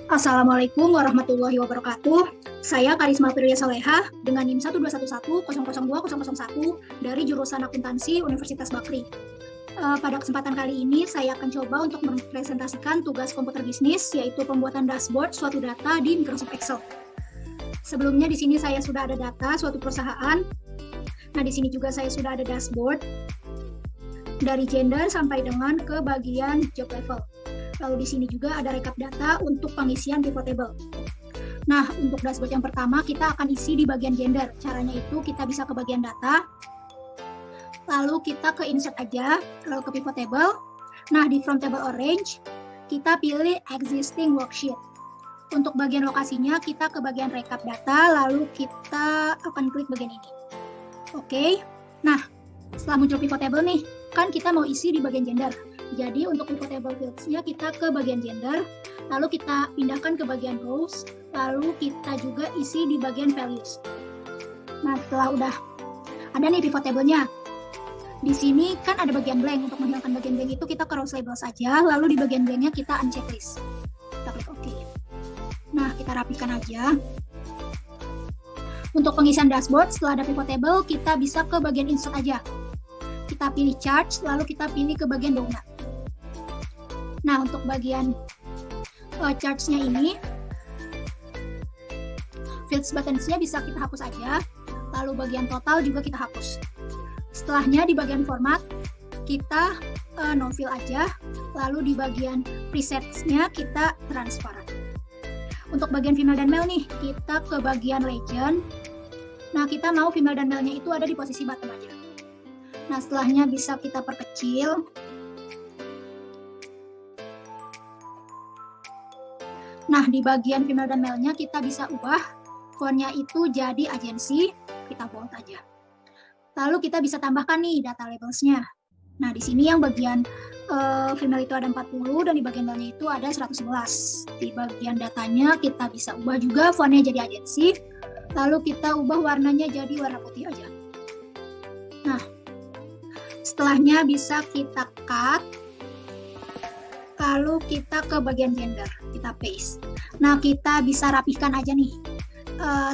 Assalamualaikum warahmatullahi wabarakatuh. Saya Karisma Firya Soleha dengan NIM 12110020001 dari jurusan Akuntansi Universitas Bakri. Pada kesempatan kali ini saya akan coba untuk mempresentasikan tugas komputer bisnis, yaitu pembuatan dashboard suatu data di Microsoft Excel. Sebelumnya di sini saya sudah ada data suatu perusahaan. Nah, di sini juga saya sudah ada dashboard dari gender sampai dengan ke bagian job level. Lalu di sini juga ada rekap data untuk pengisian pivot table. Nah, untuk dashboard yang pertama kita akan isi di bagian gender. Caranya itu kita bisa ke bagian data, lalu kita ke insert aja, lalu ke pivot table. Nah, di from table orange kita pilih existing worksheet. Untuk bagian lokasinya kita ke bagian rekap data, lalu kita akan klik bagian ini. Oke. Nah, setelah muncul pivot table nih, kan kita mau isi di bagian gender. Jadi untuk pivot table fields-nya kita ke bagian gender, lalu kita pindahkan ke bagian rows, lalu kita juga isi di bagian values. Nah, setelah udah ada nih pivot table-nya, di sini kan ada bagian blank. Untuk menghilangkan bagian blank itu kita ke rows label saja, lalu di bagian blank-nya kita uncheck list. Kita klik OK. Nah, kita rapikan aja. Untuk pengisian dashboard, setelah ada pivot table, kita bisa ke bagian insert aja. Kita pilih charts, lalu kita pilih ke bagian donut. Nah, untuk bagian charts-nya ini, fields buttons-nya bisa kita hapus aja, lalu bagian total juga kita hapus. Setelahnya di bagian format, kita no fill aja, lalu di bagian presets-nya kita transparan. Untuk bagian female dan male nih, kita ke bagian legend. Nah, kita mau female dan male-nya itu ada di posisi bottom aja. Nah, setelahnya bisa kita perkecil. Nah, di bagian female dan male-nya kita bisa ubah font-nya itu jadi agensi, kita bold aja. Lalu kita bisa tambahkan nih data labels-nya. Nah, di sini yang bagian female itu ada 40 dan di bagian male-nya itu ada 111. Di bagian datanya kita bisa ubah juga font-nya jadi agensi, lalu kita ubah warnanya jadi warna putih aja. Nah, setelahnya bisa kita cut, lalu kita ke bagian gender, kita paste. Nah, kita bisa rapihkan aja nih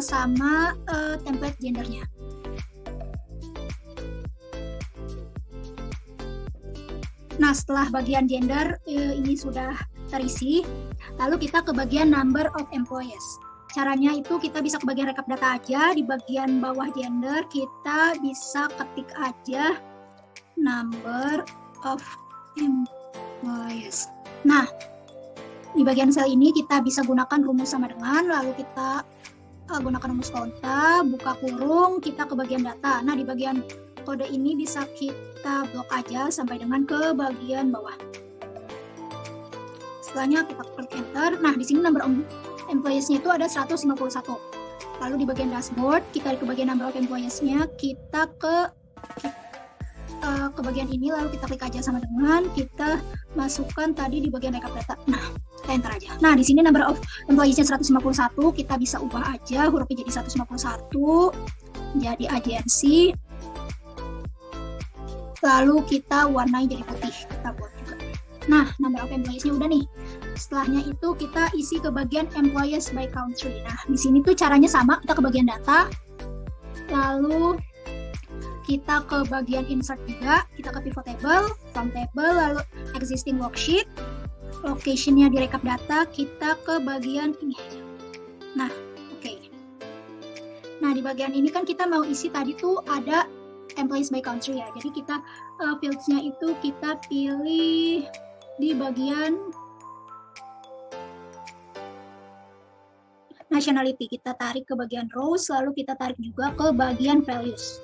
sama template gendernya. Nah, setelah bagian gender ini sudah terisi, lalu kita ke bagian number of employees. Caranya itu kita bisa ke bagian rekap data aja, di bagian bawah gender kita bisa ketik aja number of employees. Nah, di bagian sel ini kita bisa gunakan rumus sama dengan, lalu kita gunakan rumus konta, buka kurung, kita ke bagian data. Nah, di bagian kode ini bisa kita blok aja sampai dengan ke bagian bawah. Setelahnya kita klik enter. Nah, di sini number of employees-nya itu ada 151. Lalu di bagian dashboard, kita ke bagian number of employees-nya, kita ke bagian ini, lalu kita klik aja sama dengan, kita masukkan tadi di bagian rekap data. Nah, kita enter aja. Nah, di sini number of employees-nya 151, kita bisa ubah aja hurufnya jadi 151, jadi agensi. Lalu kita warnai jadi putih, kita buat juga. Nah, number of employees-nya udah nih. Setelahnya itu kita isi ke bagian employees by country. Nah, di sini tuh caranya sama, kita ke bagian data, lalu kita ke bagian insert juga, kita ke pivot table, from table, lalu existing worksheet, location-nya di rekap data, kita ke bagian ini aja. Nah, oke. Nah, di bagian ini kan kita mau isi tadi tuh ada employees by country ya. Jadi kita fields-nya itu kita pilih di bagian nationality. Kita tarik ke bagian rows, lalu kita tarik juga ke bagian values.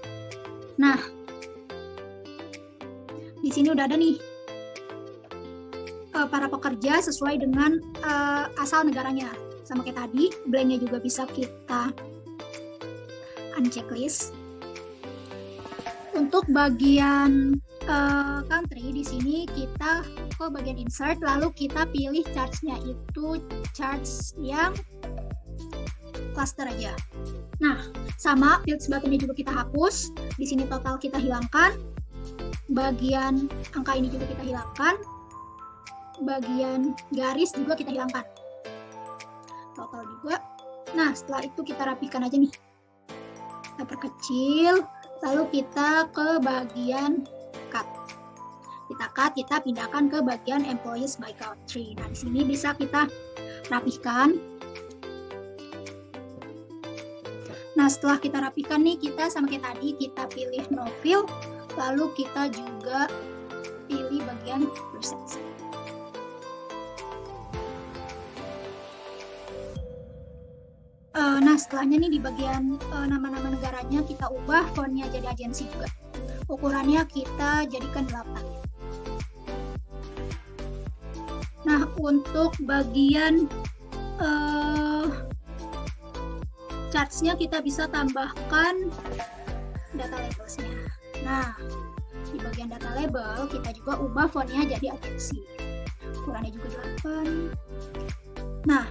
Nah, di sini udah ada nih para pekerja sesuai dengan asal negaranya. Sama kayak tadi, blank-nya juga bisa kita uncheck list. Untuk bagian country di sini kita ke bagian insert, lalu kita pilih charts-nya itu charts yang cluster aja. Nah, sama fields button-nya juga kita hapus. Di sini total kita hilangkan. Bagian angka ini juga kita hilangkan. Bagian garis juga kita hilangkan. total juga. Nah, setelah itu kita rapikan aja nih. Kita perkecil, lalu kita ke bagian cut. Kita cut, kita pindahkan ke bagian employees by country. Nah, di sini bisa kita rapihkan. Nah, setelah kita rapihkan nih, kita sama kayak tadi, kita pilih no fill, lalu kita juga pilih bagian presets. Nah, setelahnya nih di bagian nama-nama negaranya kita ubah fontnya jadi agensi juga. Ukurannya kita jadikan 8. Nah, untuk bagian charts-nya kita bisa tambahkan data labels-nya. Nah, di bagian data label kita juga ubah fontnya jadi agensi. Ukurannya juga 8. Nah,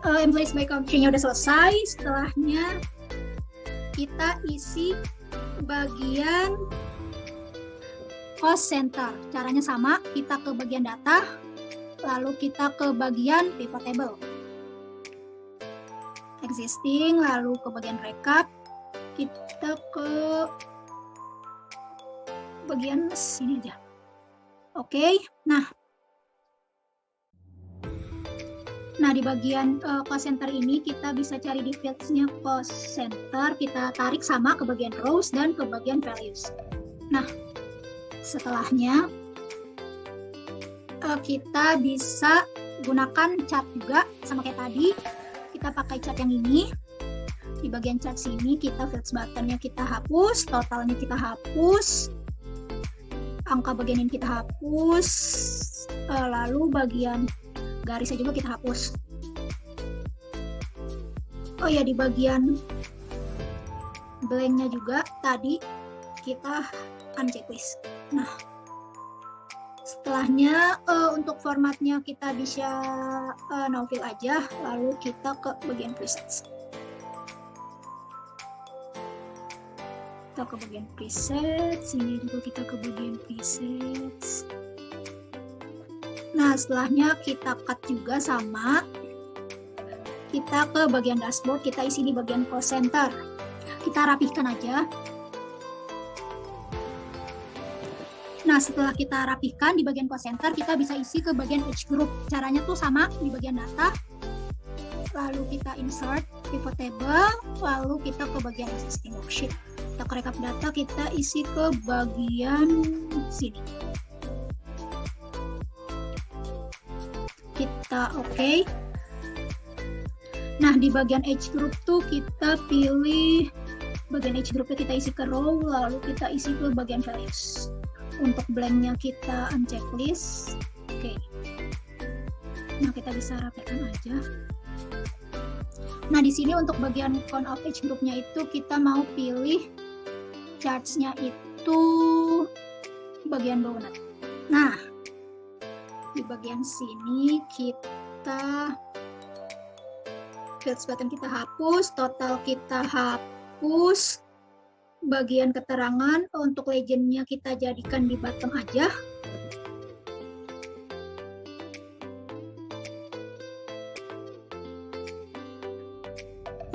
employees by country-nya udah selesai. Setelahnya kita isi bagian cost center. Caranya sama, kita ke bagian data, lalu kita ke bagian pivot table. Existing, lalu ke bagian recap, kita ke bagian sini aja. Oke, nah di bagian cost center ini kita bisa cari di fields-nya cost center, kita tarik sama ke bagian rows dan ke bagian values. Nah, setelahnya kita bisa gunakan chart juga sama kayak tadi. Kita pakai chart yang ini. Di bagian chart sini kita fields button-nya kita hapus, totalnya kita hapus, angka bagian ini kita hapus, lalu bagian garisnya juga kita hapus. Oh ya, di bagian blank-nya juga tadi kita unchecklist. Nah, setelahnya untuk formatnya kita bisa no fill aja, lalu kita ke bagian presets. Kita ke bagian presets, ini juga kita ke bagian presets. Nah, setelahnya kita cut juga sama. Kita ke bagian dashboard, kita isi di bagian cost center. Kita rapihkan aja. Nah, setelah kita rapihkan di bagian cost center, kita bisa isi ke bagian age group. Caranya tuh sama di bagian data. Lalu kita insert pivot table, lalu kita ke bagian existing worksheet. Kita ke recap data, kita isi ke bagian sini. Kita oke. Nah, di bagian age group tuh kita pilih bagian age groupnya, kita isi ke row, lalu kita isi ke bagian values. Untuk blanknya kita unchecklist. Oke. Nah, kita bisa rapikan aja. Nah, di sini untuk bagian count of age groupnya itu kita mau pilih charts-nya itu bagian donut. Nah, di bagian sini kita fields button kita hapus, total kita hapus, bagian keterangan untuk legendnya kita jadikan di bottom aja.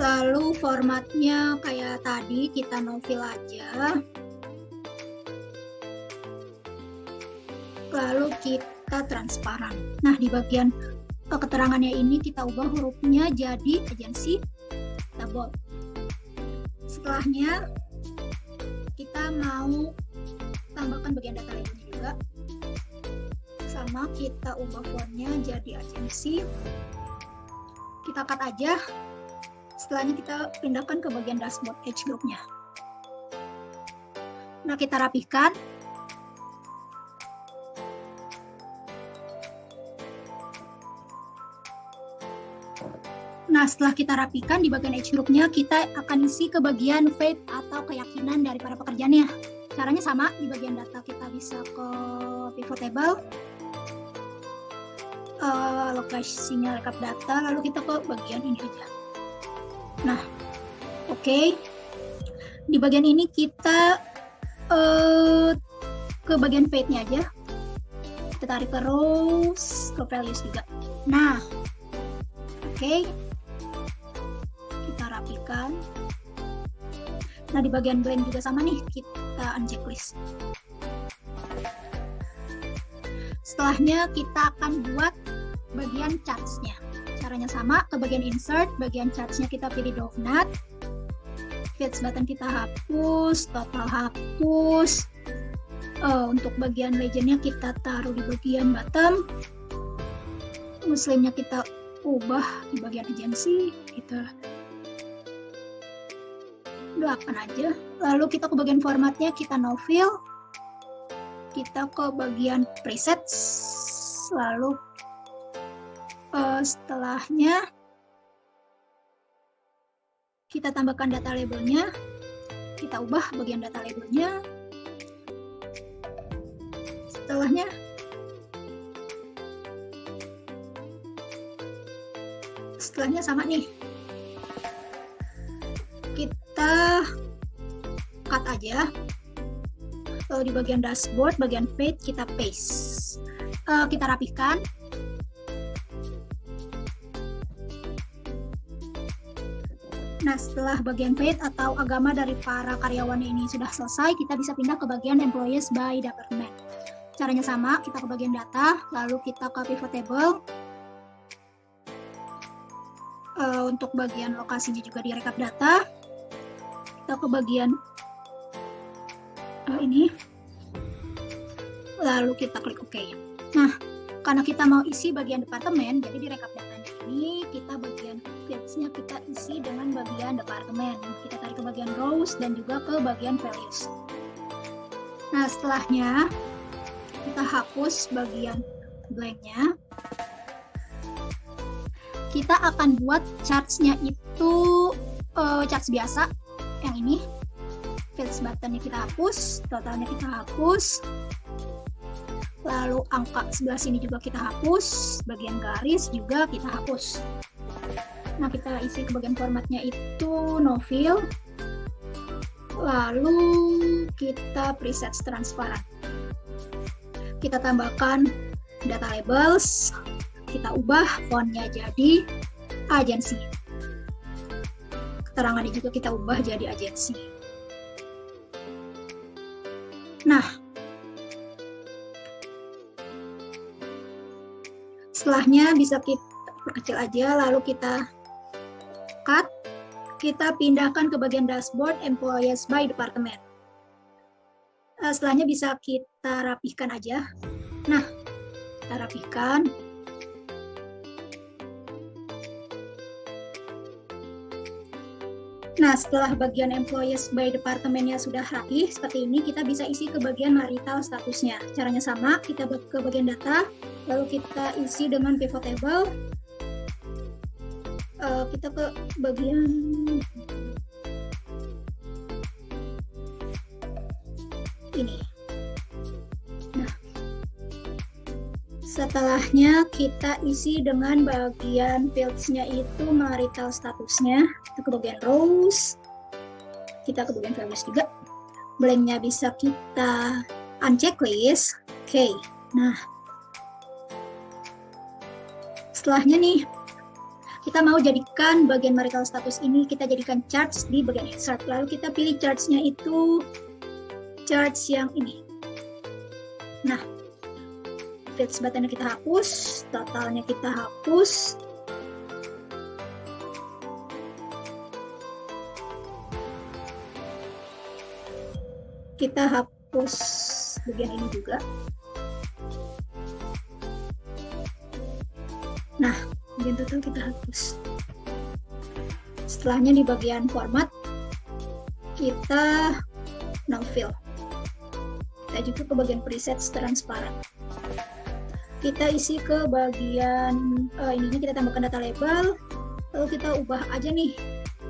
Lalu formatnya kayak tadi kita no fill aja. Lalu kita transparan. Nah, di bagian keterangannya ini kita ubah hurufnya jadi agensi, kita bold. Setelahnya kita mau tambahkan bagian data labelnya juga, sama kita ubah fontnya jadi agensi, kita cut aja. Setelahnya kita pindahkan ke bagian dashboard age groupnya. Nah, kita rapihkan. Nah, setelah kita rapikan di bagian age group-nya, kita akan isi ke bagian faith atau keyakinan dari para pekerjaannya. Caranya sama, di bagian data kita bisa ke pivot table, lokasinya rekap data, lalu kita ke bagian ini aja. Nah, oke. Di bagian ini kita ke bagian faith-nya aja. Kita tarik ke rows, ke values juga. Nah, Oke. Kita rapikan. Nah, di bagian blank juga sama nih, kita unchecklist. Setelahnya kita akan buat bagian charts-nya. Caranya sama, ke bagian insert, bagian charts-nya kita pilih donut. Fits button kita hapus, total hapus. Untuk bagian legend-nya kita taruh di bagian bottom. Muslimnya kita ubah di bagian agensi, kita 8 aja. Lalu kita ke bagian formatnya, kita no fill. Kita ke bagian presets. Lalu setelahnya kita tambahkan data labelnya. Kita ubah bagian data labelnya. Setelahnya sama nih, kita cut aja. Lalu di bagian dashboard, bagian page kita paste. Kita rapihkan. Nah, setelah bagian page atau agama dari para karyawan ini sudah selesai, kita bisa pindah ke bagian employees by department. Caranya sama, kita ke bagian data, lalu kita ke pivot table. Untuk bagian lokasinya juga di rekap data. Kita ke bagian ini. Lalu kita klik OK. Nah, karena kita mau isi bagian departemen, jadi di rekap datanya ini kita bagian fields-nya kita isi dengan bagian departemen. Kita tarik ke bagian rows dan juga ke bagian values. Nah, setelahnya kita hapus bagian blank-nya. Kita akan buat charts-nya itu charts biasa, yang ini. Fields button-nya kita hapus, totalnya kita hapus. Lalu angka sebelah sini juga kita hapus, bagian garis juga kita hapus. Nah, kita isi ke bagian formatnya itu no fill. Lalu kita preset transparan. Kita tambahkan data labels. Kita ubah fontnya jadi agensi. Keterangannya juga kita ubah jadi agensi. Nah, setelahnya bisa kita perkecil aja, lalu kita cut. Kita pindahkan ke bagian dashboard employees by department. Setelahnya bisa kita rapihkan aja. Nah, kita rapihkan. Nah, setelah bagian employees by departemennya sudah rapih seperti ini, kita bisa isi ke bagian marital statusnya. Caranya sama, kita ke bagian data, lalu kita isi dengan pivot table. Kita ke bagian ini. Nah, setelahnya kita isi dengan bagian fields-nya itu marital statusnya. Kita ke bagian rows, kita ke bagian values juga. Blank-nya bisa kita unchecklist. Oke. Nah, setelahnya nih, kita mau jadikan bagian marital status ini, kita jadikan charts di bagian insert. Lalu kita pilih charts-nya itu charts yang ini. Nah, fields button-nya kita hapus, totalnya kita hapus. Kita hapus bagian ini juga. Nah, bagian total kita hapus. Setelahnya di bagian format, kita no fill. Kita juga ke bagian presets transparan. Kita isi ke bagian ininya, kita tambahkan data label. Lalu kita ubah aja nih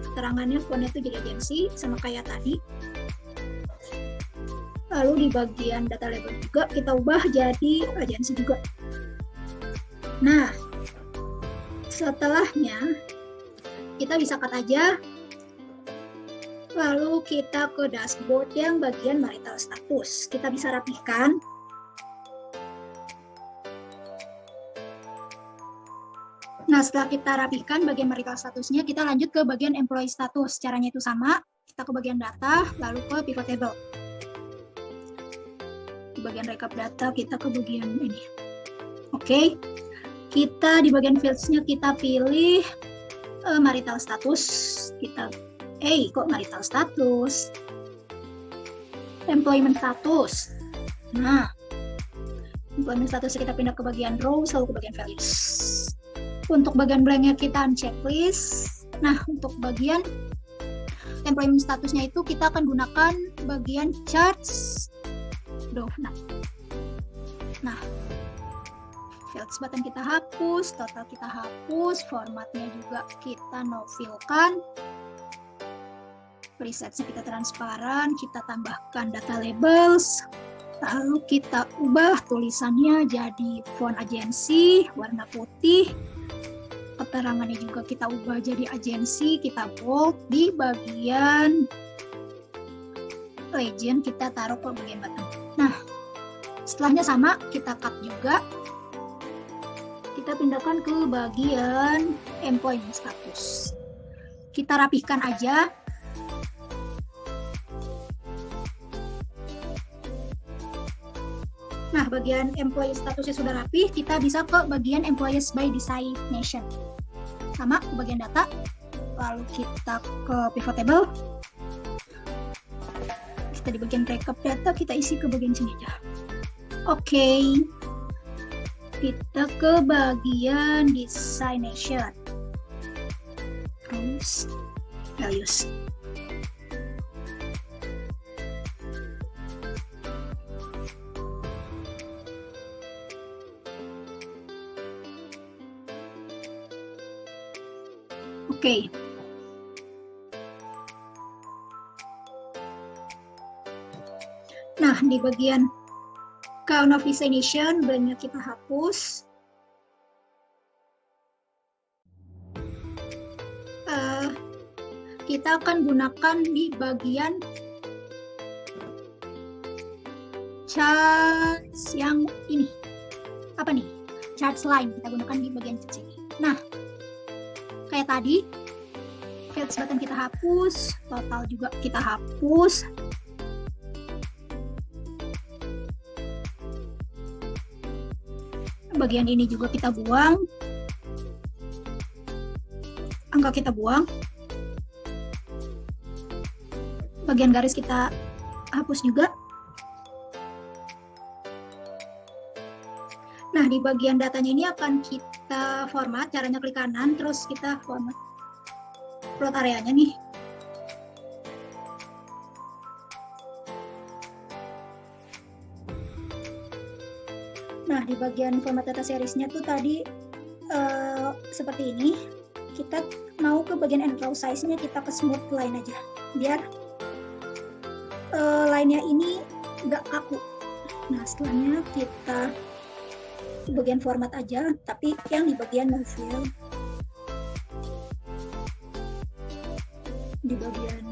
keterangannya, fontnya itu jadi agensi sama kayak tadi. Lalu di bagian data label juga kita ubah jadi agensi juga. Nah, setelahnya kita bisa cut aja. Lalu kita ke dashboard yang bagian marital status. Kita bisa rapihkan. Nah, setelah kita rapihkan bagian marital statusnya, kita lanjut ke bagian employee status. Caranya itu sama, kita ke bagian data, lalu ke pivot table. Di bagian rekap data, kita ke bagian ini. Oke, kita di bagian fields-nya kita pilih marital status. Kita, kok marital status? Employment status. Nah, employment status kita pindah ke bagian rows, lalu ke bagian values. Untuk bagian blanknya kita checklist. Nah, untuk bagian employment statusnya itu kita akan gunakan bagian charts. Nah, fields button kita hapus, total kita hapus, formatnya juga kita no-fill-kan. Presetsnya kita transparan, kita tambahkan data labels, lalu kita ubah tulisannya jadi font agensi, warna putih. Keterangannya juga kita ubah jadi agensi, kita bold. Di bagian legend kita taruh ke bagian button. Nah, setelahnya sama, kita cut juga. Kita pindahkan ke bagian employment status. Kita rapihkan aja. Nah, bagian employee statusnya sudah rapih, kita bisa ke bagian employees by designation. Sama, ke bagian data, lalu kita ke pivot table. Kita di bagian rekap data, kita isi ke bagian sini aja. Oke. Kita ke bagian designation. Terus, values. Oke. Nah, di bagian count of designation, blanknya kita hapus. Kita akan gunakan di bagian charts yang ini. Apa nih? Charts line, kita gunakan di bagian sini. Nah, kayak tadi, fields button kita hapus, total juga kita hapus. Bagian ini juga kita buang. Angka kita buang. Bagian garis kita hapus juga. Nah, di bagian datanya ini akan kita format, caranya klik kanan, terus kita format plot areanya nih. Nah, di bagian format data seriesnya tuh tadi seperti ini. Kita mau ke bagian end row size-nya, kita ke smooth line aja, biar line-nya ini nggak kaku. Nah, setelahnya kita di bagian format aja, tapi yang di bagian no fill. Di bagian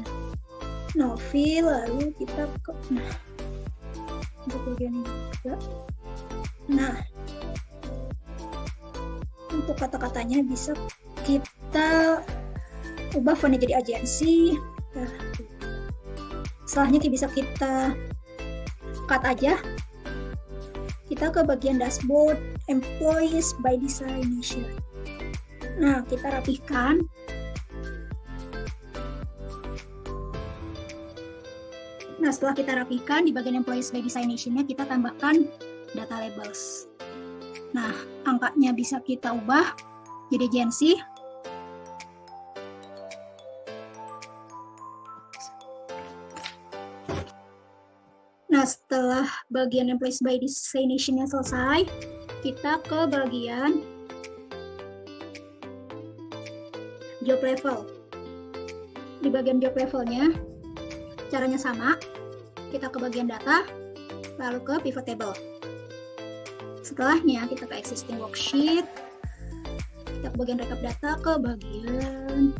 no fill, lalu kita ke, nah, untuk bagian ini juga. Nah, untuk kata-katanya bisa kita ubah fontnya jadi agensi. Setelahnya bisa kita cut aja. Kita ke bagian dashboard, employees by designation. Nah, kita rapihkan. Nah, setelah kita rapihkan, di bagian employees by designation-nya kita tambahkan data labels. Nah, angkanya bisa kita ubah jadi agensi. Nah, setelah bagian employees by designation-nya selesai, kita ke bagian job level. Di bagian job level-nya, caranya sama. Kita ke bagian data, lalu ke pivot table. Setelahnya, kita ke existing worksheet. Kita ke bagian rekap data, ke bagian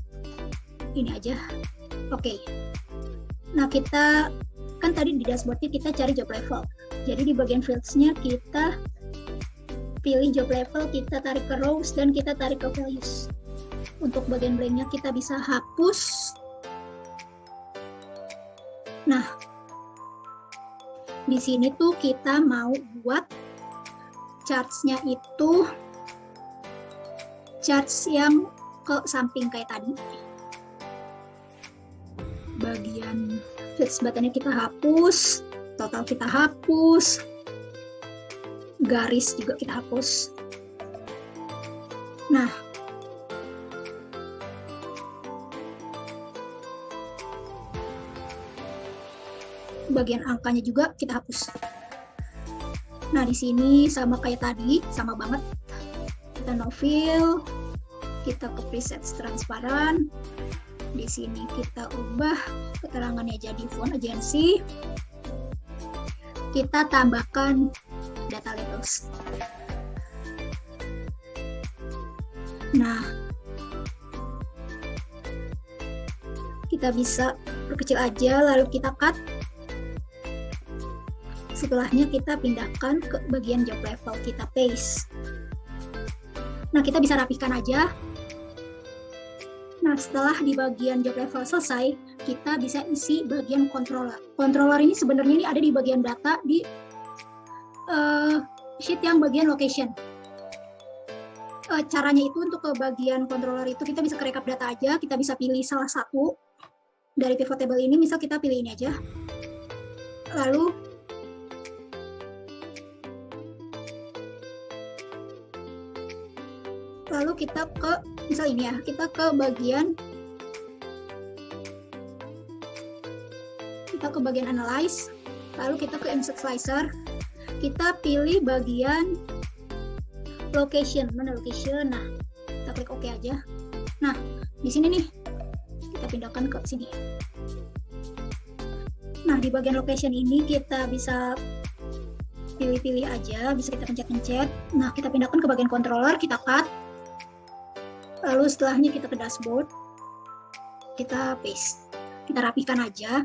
ini aja. Oke. Nah, kita kan tadi di dashboard-nya kita cari job level. Jadi di bagian fields-nya kita pilih job level, kita tarik ke rows, dan kita tarik ke values. Untuk bagian blanknya kita bisa hapus. Nah, di sini tuh kita mau buat charts-nya itu charts yang ke samping kayak tadi. Bagian fixed button-nya kita hapus, total kita hapus, garis juga kita hapus. Nah, bagian angkanya juga kita hapus. Nah, di sini sama kayak tadi, sama banget. Kita no fill, kita ke presets transparan. Di sini kita ubah keterangannya jadi font agency. Kita tambahkan data labels. Nah, kita bisa perkecil aja, lalu kita cut. Setelahnya kita pindahkan ke bagian job level, kita paste. Nah, kita bisa rapihkan aja. Nah, setelah di bagian job level selesai, kita bisa isi bagian controller. Controller ini sebenarnya ini ada di bagian data di sheet yang bagian location. Caranya itu untuk ke bagian controller itu kita bisa ke rekap data aja, kita bisa pilih salah satu dari pivot table ini, misal kita pilih ini aja. Lalu kita ke, misal ini ya, kita ke bagian analyze, lalu kita ke insert slicer, kita pilih bagian location, mana location. Nah, kita klik OK aja. Nah, di sini nih kita pindahkan ke sini. Nah, di bagian location ini kita bisa pilih-pilih aja, bisa kita pencet-pencet. Nah, kita pindahkan ke bagian controller, kita cut. Lalu setelahnya kita ke dashboard, kita paste, kita rapihkan aja.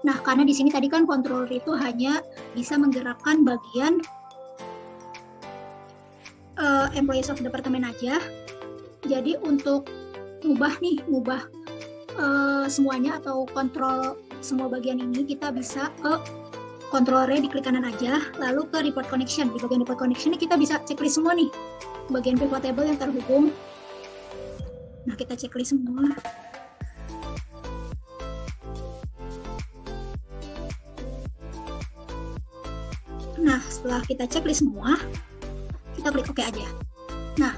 Nah, karena di sini tadi kan controller itu hanya bisa menggerakkan bagian employees of department aja. Jadi untuk ngubah semuanya atau kontrol semua bagian ini, kita bisa ke controllernya, diklik kanan aja, lalu ke report connection. Di bagian report connection ini kita bisa checklist semua nih bagian pivot table yang terhubung. Nah, kita checklist semua. Nah, setelah kita checklist semua, kita klik OK aja. Nah,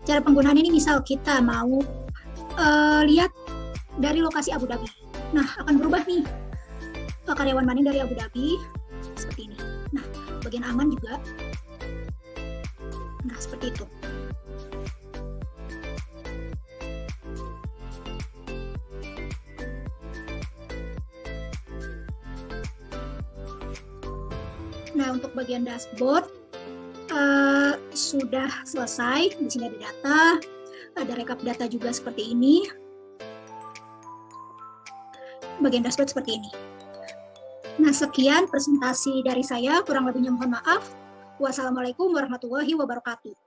cara penggunaan ini misal kita mau lihat dari lokasi Abu Dhabi. Nah, akan berubah nih karyawan mana dari Abu Dhabi seperti ini. Nah, bagian aman juga. Nah, seperti itu. Nah, untuk bagian dashboard sudah selesai. Di sini ada data, ada rekap data juga seperti ini. Bagian dashboard seperti ini. Nah, sekian presentasi dari saya, kurang lebihnya mohon maaf. Wassalamualaikum warahmatullahi wabarakatuh.